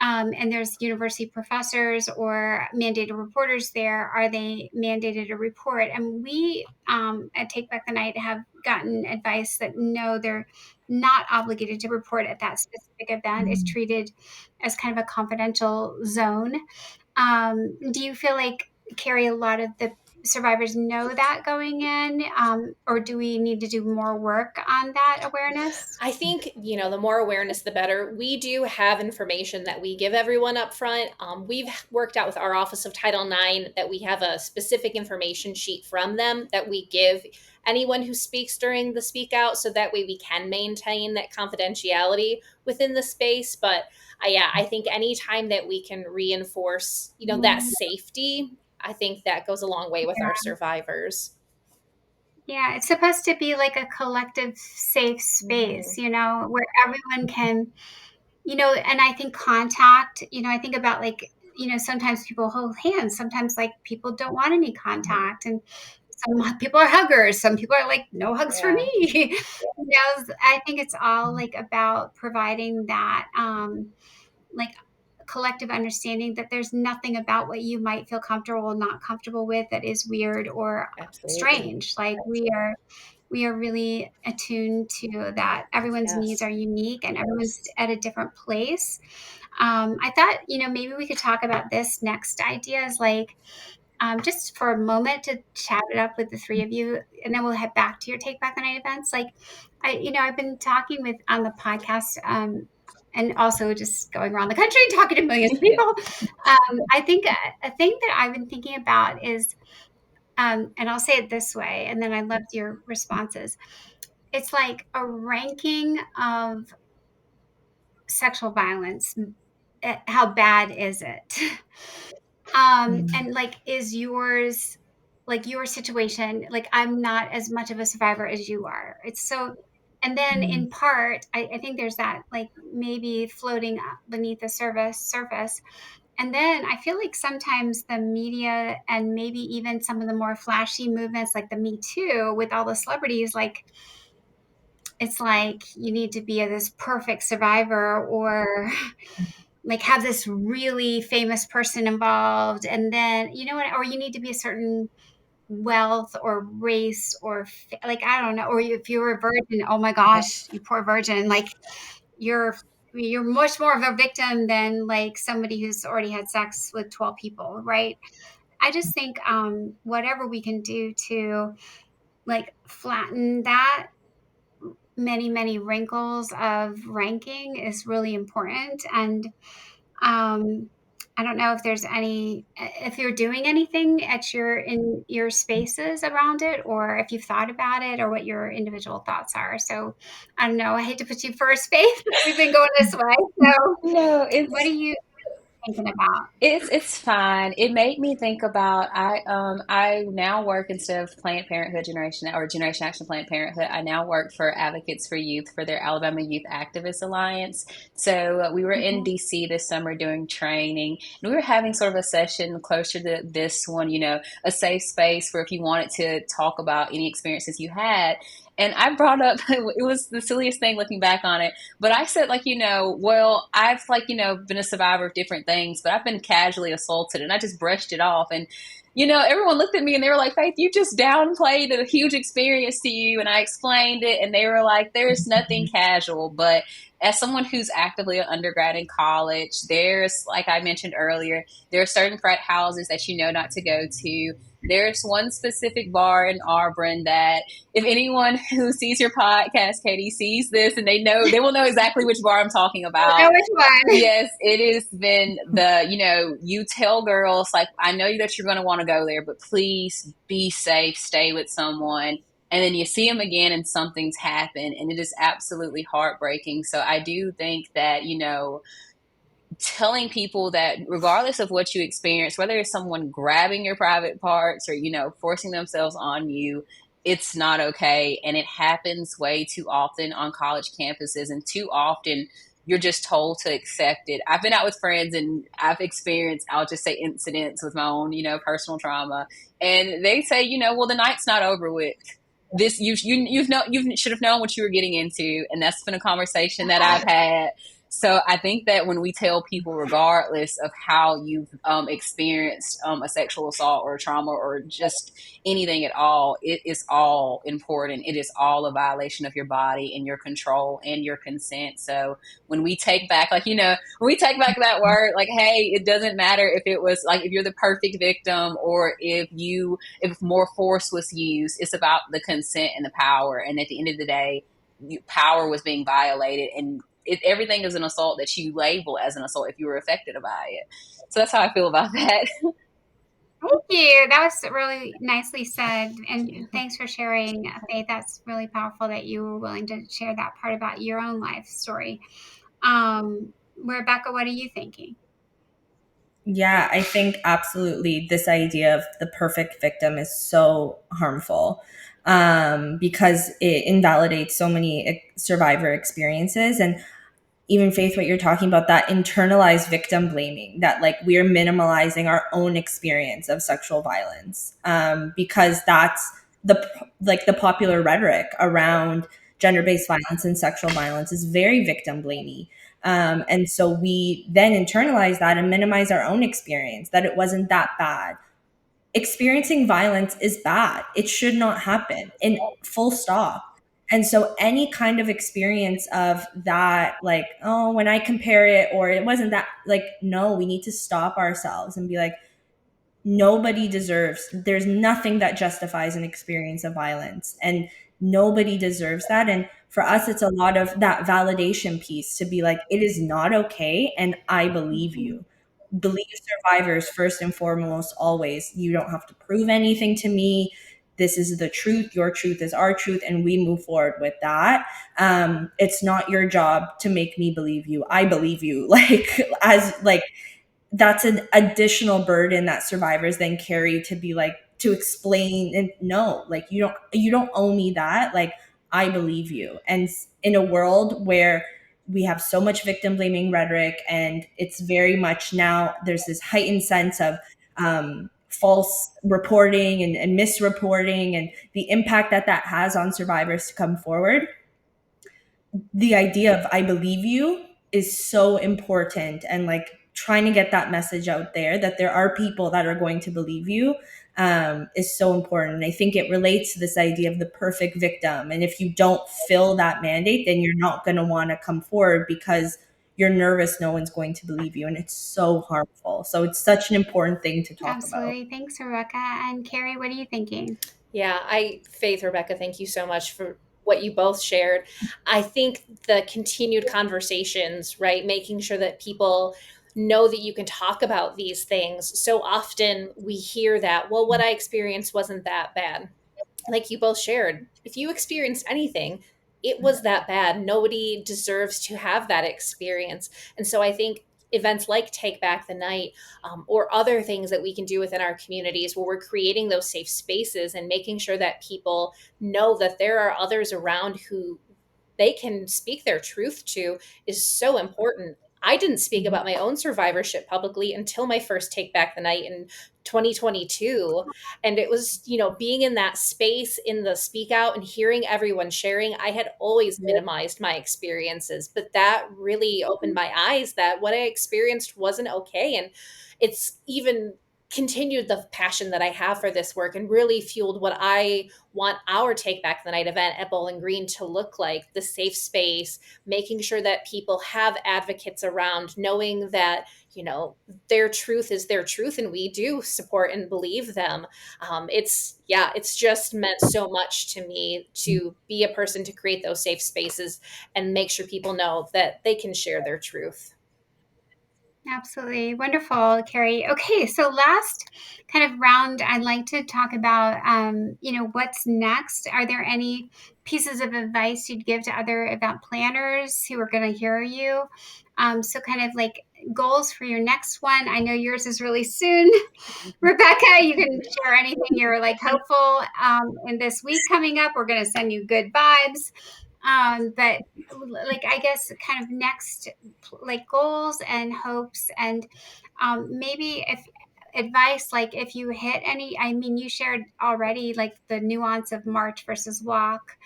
and there's university professors or mandated reporters there, are they mandated to report? And we at Take Back the Night have gotten advice that no, they're not obligated to report at that specific event. It's treated as kind of a confidential zone. Do you feel like, Carrie, a lot of the survivors know that going in, or do we need to do more work on that awareness? I think, the more awareness, the better. We do have information that we give everyone up front. We've worked out with our Office of Title IX that we have a specific information sheet from them that we give anyone who speaks during the speak out, so that way we can maintain that confidentiality within the space. But yeah, I think anytime that we can reinforce, that safety, I think that goes a long way with our survivors. Yeah, it's supposed to be like a collective safe space, where everyone can, and I think contact, I think about like, sometimes people hold hands, sometimes like people don't want any contact. And some people are huggers, some people are like, no hugs for Yeah. me. I think it's all like about providing that, like collective understanding that there's nothing about what you might feel comfortable or not comfortable with that is weird or Absolutely. strange. Like we are really attuned to that everyone's needs Yes. are unique and everyone's at a different place. I thought, maybe we could talk about this next idea is like, just for a moment to chat it up with the three of you, and then we'll head back to your Take Back the Night events. Like, I've been talking with on the podcast, and also just going around the country talking to millions of Yeah. people. I think a thing that I've been thinking about is, and I'll say it this way, and then I loved your responses. It's like a ranking of sexual violence. How bad is it? And like, is yours like your situation? Like, I'm not as much of a survivor as you are. It's so, and then in part, I think there's that like maybe floating up beneath the surface. And then I feel like sometimes the media and maybe even some of the more flashy movements like the Me Too with all the celebrities, like it's like you need to be this perfect survivor or like have this really famous person involved, and then or you need to be a certain wealth or race or like I don't know, or if you're a virgin, oh my gosh, you poor virgin, like you're you're much more of a victim than like somebody who's already had sex with 12 people, right? I just think whatever we can do to like flatten that many wrinkles of ranking is really important. And um I don't know if there's any, if you're doing anything in your spaces around it, or if you've thought about it, or what your individual thoughts are. So I don't know, I hate to put you first, Faith, but we've been going this way. So No, what are you thinking about? it's fine. It made me think about I now work, instead of Planned Parenthood Generation or Generation Action Planned Parenthood, I now work for Advocates for Youth for their Alabama Youth Activist Alliance. So we were in Mhm. DC this summer doing training, and we were having sort of a session closer to this one, a safe space where if you wanted to talk about any experiences you had. And I brought up, it was the silliest thing looking back on it, but I said, like, well, I've, like, been a survivor of different things, but I've been casually assaulted, and I just brushed it off. And, everyone looked at me and they were like, Faith, you just downplayed a huge experience to you. And I explained it, and they were like, there's nothing casual. But as someone who's actively an undergrad in college, there's, like I mentioned earlier, there are certain frat houses that not to go to. There's one specific bar in Auburn that, if anyone who sees your podcast, Katie, sees this, and they will know exactly which bar I'm talking I know about. which one. Yes, it has been you tell girls, like, I know that you're going to want to go there, but please be safe, stay with someone. And then you see them again and something's happened, and it is absolutely heartbreaking. So I do think that, telling people that regardless of what you experience, whether it's someone grabbing your private parts or, forcing themselves on you, it's not okay. And it happens way too often on college campuses, and too often you're just told to accept it. I've been out with friends and I've experienced, I'll just say, incidents with my own, personal trauma. And they say, well, the night's not over with. You should have known what you were getting into. And that's been a conversation that I've had. So I think that when we tell people, regardless of how you've experienced a sexual assault or trauma or just anything at all, it is all important. It is all a violation of your body and your control and your consent. So when we take back, like, when we take back that word, like, hey, it doesn't matter if it was like, if you're the perfect victim or if more force was used, it's about the consent and the power. And at the end of the day, power was being violated, and everything is an assault that you label as an assault if you were affected by it. So that's how I feel about that. Thank you. That was really nicely said. And thanks for sharing, Faith. That's really powerful that you were willing to share that part about your own life story. Rebecca, what are you thinking? Yeah, I think absolutely this idea of the perfect victim is so harmful, because it invalidates so many survivor experiences. And even Faith, what you're talking about, that internalized victim blaming, that like we're minimalizing our own experience of sexual violence, because that's the popular rhetoric around gender-based violence and sexual violence is very victim blamey. And so we then internalize that and minimize our own experience, that it wasn't that bad. Experiencing violence is bad. It should not happen, in full stop. And so any kind of experience of that, like, oh, when I compare it, or it wasn't that, like, no, we need to stop ourselves and be like, nobody deserves, there's nothing that justifies an experience of violence, and nobody deserves that. And for us, it's a lot of that validation piece to be like, it is not okay, and I believe you. Believe survivors first and foremost, always. You don't have to prove anything to me. This is the truth. Your truth is our truth, and we move forward with that. It's not your job to make me believe you. I believe you. Like, as like, that's an additional burden that survivors then carry to be like, to explain, and no, like, you don't owe me that. Like, I believe you. And in a world where we have so much victim blaming rhetoric, and it's very much now, there's this heightened sense of false reporting and misreporting, and the impact that that has on survivors to come forward. The idea of I believe you is so important, and like trying to get that message out there that there are people that are going to believe you, is so important. And I think it relates to this idea of the perfect victim. And if you don't fill that mandate, then you're not going to want to come forward because you're nervous no one's going to believe you. And it's so harmful. So it's such an important thing to talk about. Absolutely. Thanks, Rebecca. And Carrie, what are you thinking? Yeah, Faith, Rebecca, thank you so much for what you both shared. I think the continued conversations, right, making sure that people know that you can talk about these things. So often we hear that, well, what I experienced wasn't that bad. Like you both shared, if you experienced anything, it was that bad. Nobody deserves to have that experience. And so I think events like Take Back the Night, or other things that we can do within our communities where we're creating those safe spaces and making sure that people know that there are others around who they can speak their truth to is so important. I didn't speak about my own survivorship publicly until my first Take Back the Night in 2022. And it was, being in that space in the speak out and hearing everyone sharing. I had always minimized my experiences, but that really opened my eyes that what I experienced wasn't okay. And it's even continued the passion that I have for this work and really fueled what I want our Take Back the Night event at Bowling Green to look like: the safe space, making sure that people have advocates around, knowing that, their truth is their truth and we do support and believe them. It's just meant so much to me to be a person to create those safe spaces and make sure people know that they can share their truth. Absolutely. Wonderful, Carrie. Okay, so last kind of round, I'd like to talk about, what's next. Are there any pieces of advice you'd give to other event planners who are going to hear you? So kind of like goals for your next one. I know yours is really soon. Rebecca, you can share anything you're like hopeful in this week coming up. We're going to send you good vibes. But like, I guess kind of next, like goals and hopes, and maybe if advice, like if you hit any, I mean, you shared already like the nuance of march versus walk.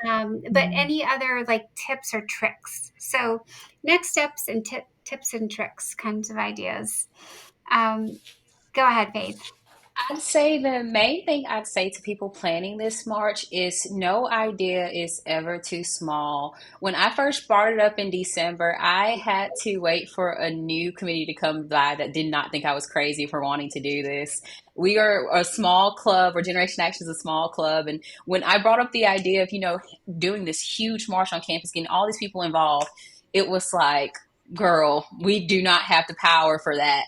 But any other like tips or tricks? So next steps and tips and tricks kinds of ideas. Go ahead, Faith. I'd say the main thing I'd say to people planning this march is no idea is ever too small. When I first brought it up in December, I had to wait for a new committee to come by that did not think I was crazy for wanting to do this. We are a small club, or Generation Action is a small club. And when I brought up the idea of, doing this huge march on campus, getting all these people involved, it was like, girl, we do not have the power for that.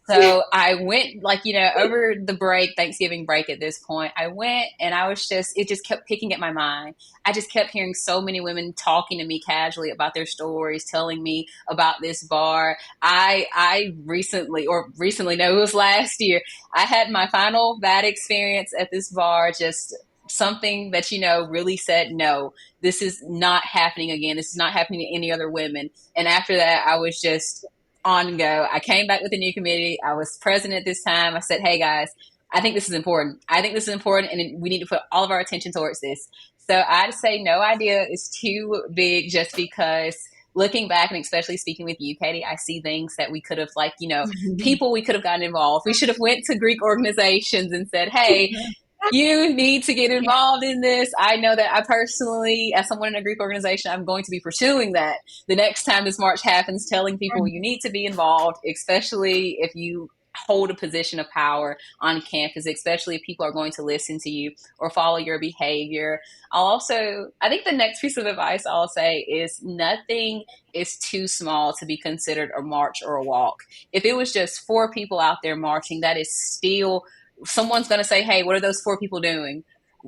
So I went over the break, Thanksgiving break at this point, I went and it just kept picking at my mind. I just kept hearing so many women talking to me casually about their stories, telling me about this bar. I recently, no, it was last year, I had my final bad experience at this bar, just something that, really said, no, this is not happening again. This is not happening to any other women. And after that, I was just on go. I came back with a new committee. I was president this time. I said, hey guys, I think this is important. I think this is important, and we need to put all of our attention towards this. So I'd say no idea is too big, just because looking back, and especially speaking with you, Katie, I see things that we could have, people we could have gotten involved. We should have went to Greek organizations and said, hey, you need to get involved in this. I know that I personally, as someone in a Greek organization, I'm going to be pursuing that the next time this march happens, telling people you need to be involved, especially if you hold a position of power on campus, especially if people are going to listen to you or follow your behavior. I think the next piece of advice I'll say is nothing is too small to be considered a march or a walk. If it was just 4 people out there marching, that is still, someone's going to say, hey, what are those 4 people doing?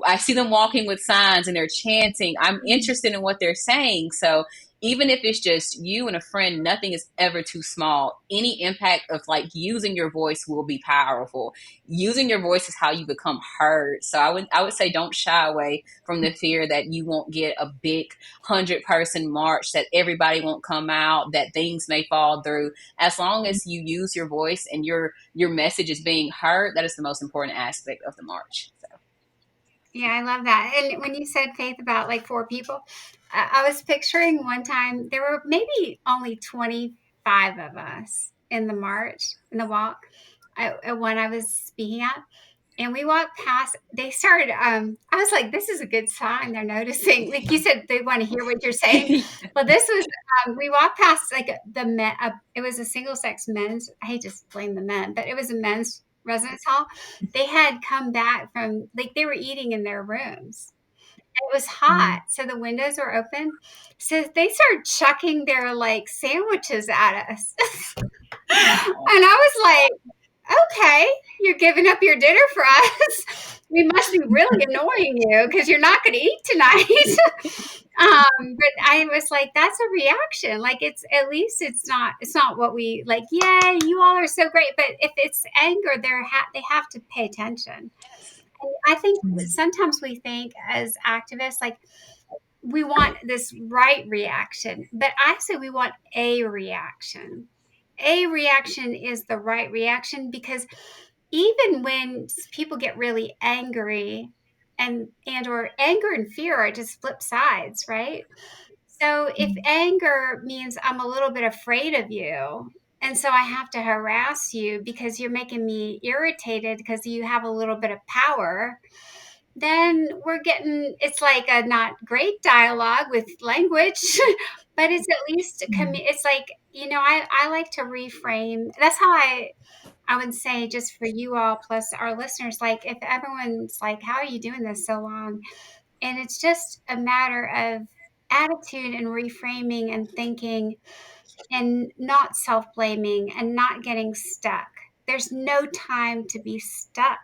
I see them walking with signs and they're chanting. I'm interested in what they're saying. So even if it's just you and a friend, nothing is ever too small. Any impact of using your voice will be powerful. Using your voice is how you become heard. So I would say don't shy away from the fear that you won't get a big 100-person march, that everybody won't come out, that things may fall through. As long as you use your voice and your message is being heard, that is the most important aspect of the march. So. Yeah, I love that. And when you said, Faith, about 4 people, I was picturing one time there were maybe only 25 of us in the march, in the walk, when I was speaking at. And we walked past, they started, I was like, this is a good sign. They're noticing. Like you said, they want to hear what you're saying. Well, this was, we walked past the men, it was a single sex men's, I hate to blame the men, but it was a men's residence hall. They had come back from, they were eating in their rooms. It was hot, so the windows were open. So they started chucking their sandwiches at us. And I was like, okay, you're giving up your dinner for us. We must be really annoying you because you're not going to eat tonight. But I was like, that's a reaction. It's at least it's not what we like. Yay, you all are so great. But if it's anger, they have to pay attention. And I think sometimes we think as activists, we want this right reaction, but I say we want a reaction. A reaction is the right reaction, because even when people get really angry or anger and fear are just flip sides, right? So if anger means I'm a little bit afraid of you, and so I have to harass you because you're making me irritated because you have a little bit of power, then it's like a not great dialogue with language, but it's at least it's I like to reframe. That's how I would say, just for you all plus our listeners, if everyone's like, how are you doing this so long? And it's just a matter of attitude and reframing and thinking, and not self-blaming and not getting stuck. There's no time to be stuck.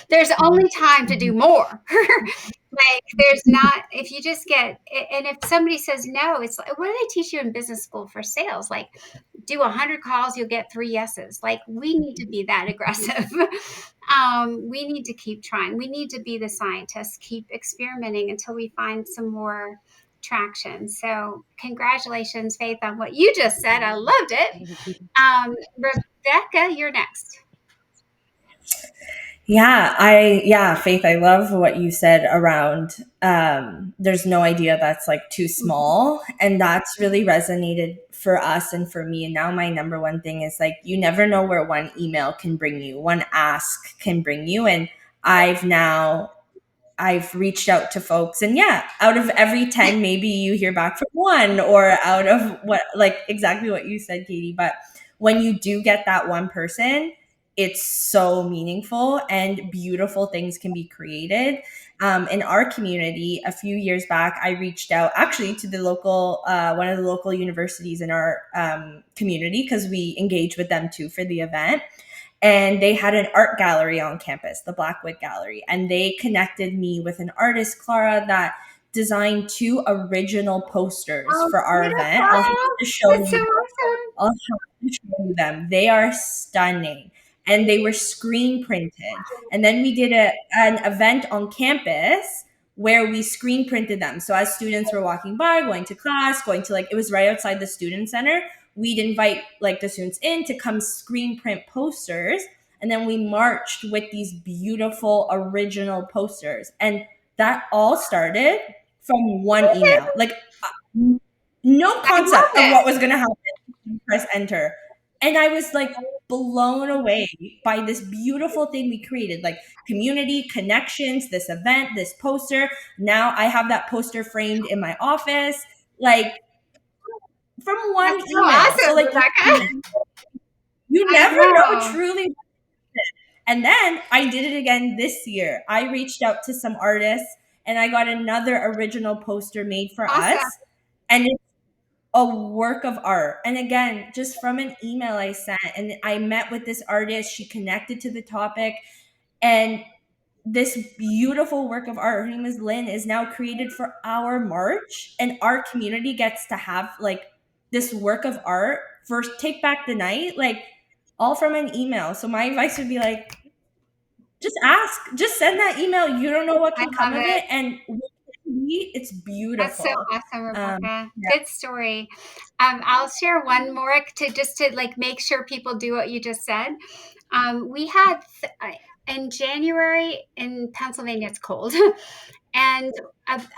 There's only time to do more. There's not, if you just and if somebody says no, it's like, what do they teach you in business school for sales? Do 100 calls, you'll get 3 yeses. We need to be that aggressive. We need to keep trying. We need to be the scientists, keep experimenting until we find some more traction. So congratulations, Faith, on what you just said. I loved it. Rebecca, you're next. Faith, I love what you said around there's no idea that's like too small. And that's really resonated for us and for me. And now my number one thing is like you never know where one email can bring you, one ask can bring you. And I've now I've reached out to folks, and yeah, out of every 10, maybe you hear back from one, or out of what, like exactly what you said, Katie. But when you do get that one person, it's so meaningful and beautiful things can be created. In our community, a few years back, I reached out actually to the local, one of the local universities in our community because we engage with them too for the event, and they had an art gallery on campus, the Blackwood Gallery, and they connected me with an artist, Clara, that designed 2 original posters Oh, for our event. I'll have beautiful. to show That's so you. awesome. I'll have to show you them. They are stunning, and they were screen printed. And then we did an event on campus where we screen printed them. So as students were walking by, going to class, going to, like, it was right outside the student center, we'd invite like the students in to come screen print posters, and then we marched with these beautiful original posters. And that all started from one email. Like no I love concept of it. what was going to happen. Press enter. And I was like blown away by this beautiful thing we created, like community connections, this event, this poster. Now I have that poster framed in my office, like from one That's so email. So awesome, like Rebecca. you I never know know. truly. And then I did it again this year. I reached out to some artists and I got another original poster made for Awesome. us. And it's a work of art. And again, just from an email I sent, and I met with this artist, she connected to the topic, and this beautiful work of art, her name is Lynn, is now created for our March, and our community gets to have like this work of art for Take Back the Night, like all from an email. So my advice would be like, just ask, just send that email. You don't know what I can come love of it. it, and it's That's so beautiful. awesome, Rebecca. Yeah. Good story. I'll share one more to like make sure people do what you just said. We had in January in Pennsylvania, it's cold. And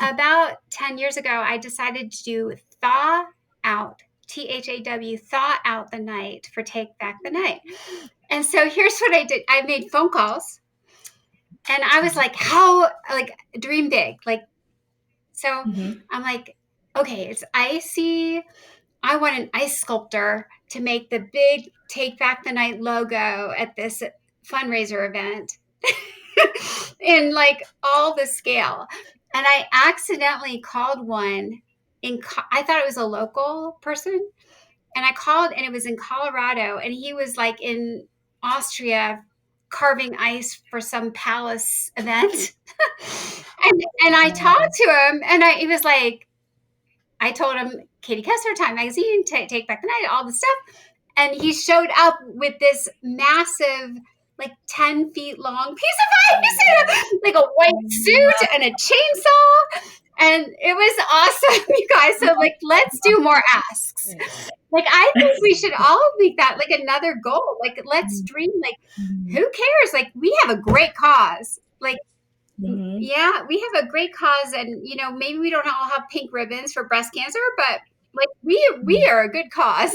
about 10 years ago, I decided to do thaw out, THAW, thaw out the night for Take Back the Night. And so here's what I did. I made phone calls and I was like, how, like, dream big. Like, so Mhm. I'm like, okay, it's icy. I want an ice sculptor to make the big Take Back the Night logo at this fundraiser event in like all the scale. And I accidentally called one I thought it was a local person. And I called and it was in Colorado. And he was like in Austria carving ice for some palace event. and I talked to him and he was like, I told him Katie Kessler, Time Magazine, Take Back the Night, all the stuff. And he showed up with this massive, like 10 feet long piece of ice, like a white suit and a chainsaw. And it was awesome, you guys. So, like, let's do more asks. Like, I think we should all make that like another goal. Like, let's dream. Like, who cares? Like, we have a great cause. Like, Mhm. yeah, we have a great cause, and maybe we don't all have pink ribbons for breast cancer, but like we are a good cause.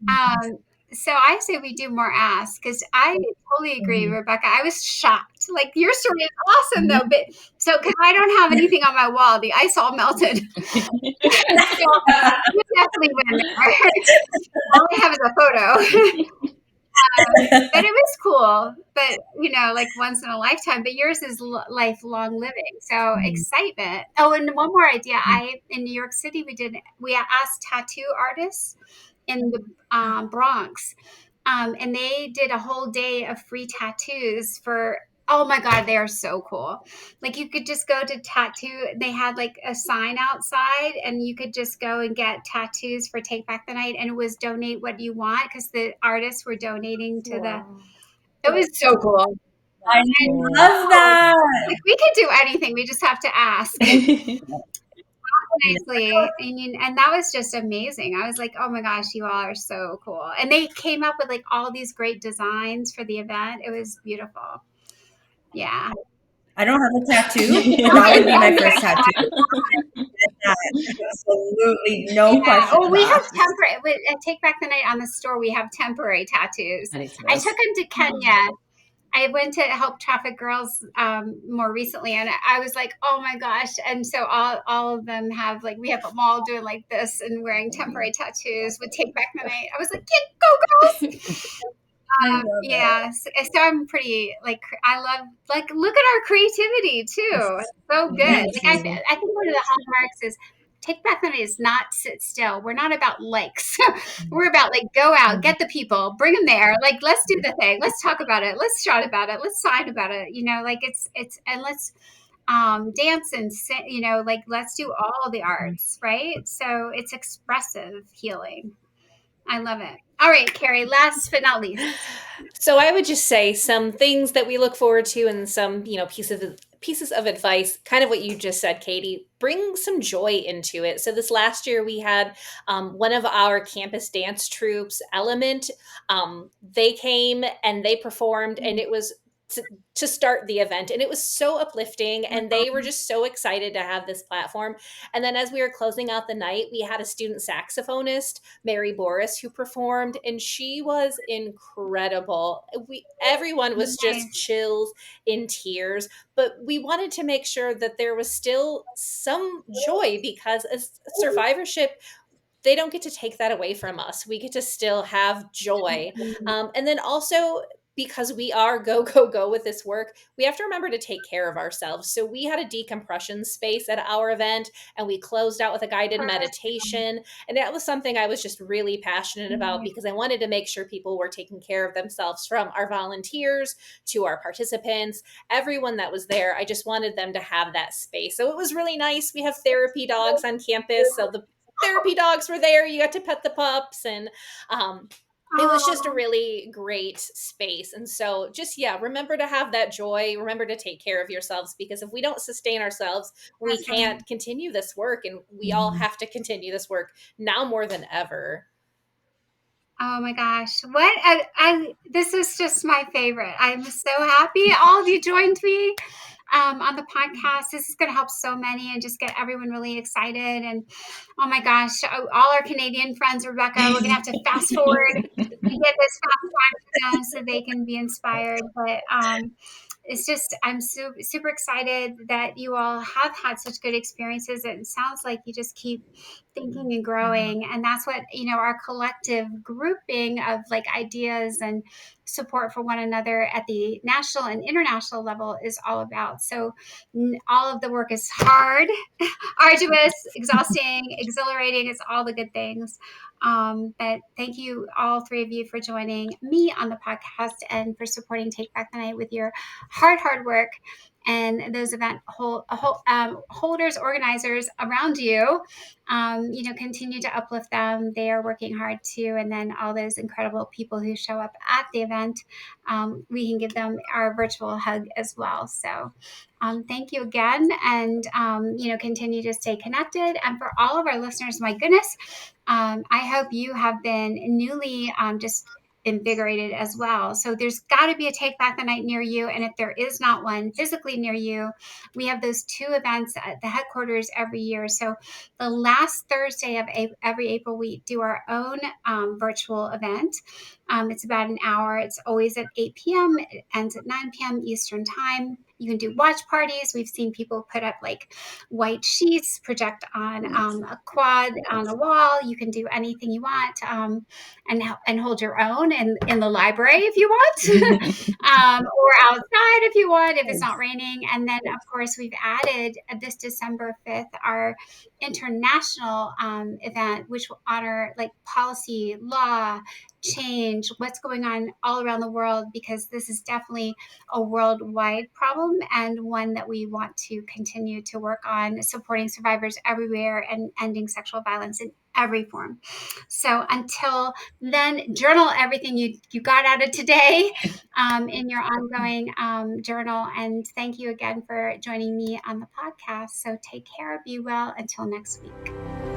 um, so I say we do more asks because I totally agree, Mhm. Rebecca. I was shocked. Like your story is awesome Mhm. though, but so because I don't have anything on my wall, the ice all melted. So you definitely win there. All I have is a photo. But it was cool. But like once in a lifetime. But yours is lifelong living. So excitement. Oh, and one more idea. I in New York City we asked tattoo artists in the Bronx, and they did a whole day of free tattoos for. Oh my God, they are so cool. Like you could just go to tattoo. They had like a sign outside and you could just go and get tattoos for Take Back the Night, and it was donate what you want because the artists were donating to the. Wow. It was so cool. I And love that. like we could do anything. We just have to ask. Yeah. Honestly, and that was just amazing. I was like, oh my gosh, you all are so cool. And they came up with like all these great designs for the event. It was beautiful. Yeah. I don't have a tattoo, but that would be my first tattoo. Absolutely no Yeah. questions Oh, we have asked. temporary. At Take Back the Night on the store, we have temporary tattoos. I took them to Kenya. I went to help traffic girls more recently, and I was like, oh my gosh! And so all of them have like we have them all doing like this and wearing temporary tattoos with Take Back the Night. I was like, yeah, go girls! I love it. Yeah, so I'm pretty like I love like look at our creativity too. It's so good. Like I Amazing. I think one of the hallmarks is Take Back the Night is not sit still. We're not about likes. We're about like go out, get the people, bring them there. Like let's do the thing. Let's talk about it. Let's shout about it. Let's sign about it. You know, like it's and let's dance and sing. You know, like let's do all the arts, right? So it's expressive healing. I love it. All right, Carrie. Last but not least. So I would just say some things that we look forward to and some, pieces of advice, kind of what you just said, Katie. Bring some joy into it. So this last year we had one of our campus dance troops, Element. They came and they performed, and it was to, to start the event, and it was so uplifting, and they were just so excited to have this platform. And then as we were closing out the night, we had a student saxophonist, Mary Boris, who performed, and she was incredible. Everyone was just Nice. chills, in tears, but we wanted to make sure that there was still some joy, because as survivorship, they don't get to take that away from us. We get to still have joy. And then also, because we are go, go, go with this work, we have to remember to take care of ourselves. So we had a decompression space at our event, and we closed out with a guided meditation. And that was something I was just really passionate about, because I wanted to make sure people were taking care of themselves, from our volunteers to our participants, everyone that was there. I just wanted them to have that space. So it was really nice. We have therapy dogs on campus. So the therapy dogs were there. You got to pet the pups, and it was just a Oh, really great space. And so just, yeah, remember to have that joy. Remember to take care of yourselves, because if we don't sustain ourselves, we that's right. can't continue this work. And we all have to continue this work now more than ever. Oh my gosh. What this is just my favorite. I'm so happy all of you joined me on the podcast. This is going to help so many and just get everyone really excited. And oh my gosh, all our Canadian friends, Rebecca, we're going to have to fast forward to get this fast time to them so they can be inspired. But it's just I'm super excited that you all have had such good experiences. It sounds like you just keep thinking and growing, and that's what our collective grouping of like ideas and support for one another at the national and international level is all about. So all of the work is hard, arduous, exhausting, exhilarating. It's all the good things. But thank you, all three of you, for joining me on the podcast and for supporting Take Back the Night with your hard work. And those holders, organizers around you, continue to uplift them. They are working hard too. And then all those incredible people who show up at the event, we can give them our virtual hug as well. So thank you again, and continue to stay connected. And for all of our listeners, my goodness, I hope you have been newly just invigorated as well. So there's got to be a Take Back the Night near you, and if there is not one physically near you, we have those two events at the headquarters every year. So the last Thursday of every April, we do our own virtual event. It's about an hour. It's always at 8 p.m. It ends at 9 p.m. Eastern Time. You can do watch parties. We've seen people put up like white sheets, project on a quad on a wall. You can do anything you want, and hold your own in the library if you want, or outside if you want, if it's not raining. And then, of course, we've added this December 5th our international event, which will honor like policy, law, change, what's going on all around the world, because this is definitely a worldwide problem, and one that we want to continue to work on, supporting survivors everywhere and ending sexual violence in every form. So until then, journal everything you got out of today in your ongoing journal. And thank you again for joining me on the podcast. So take care, be well, until next week.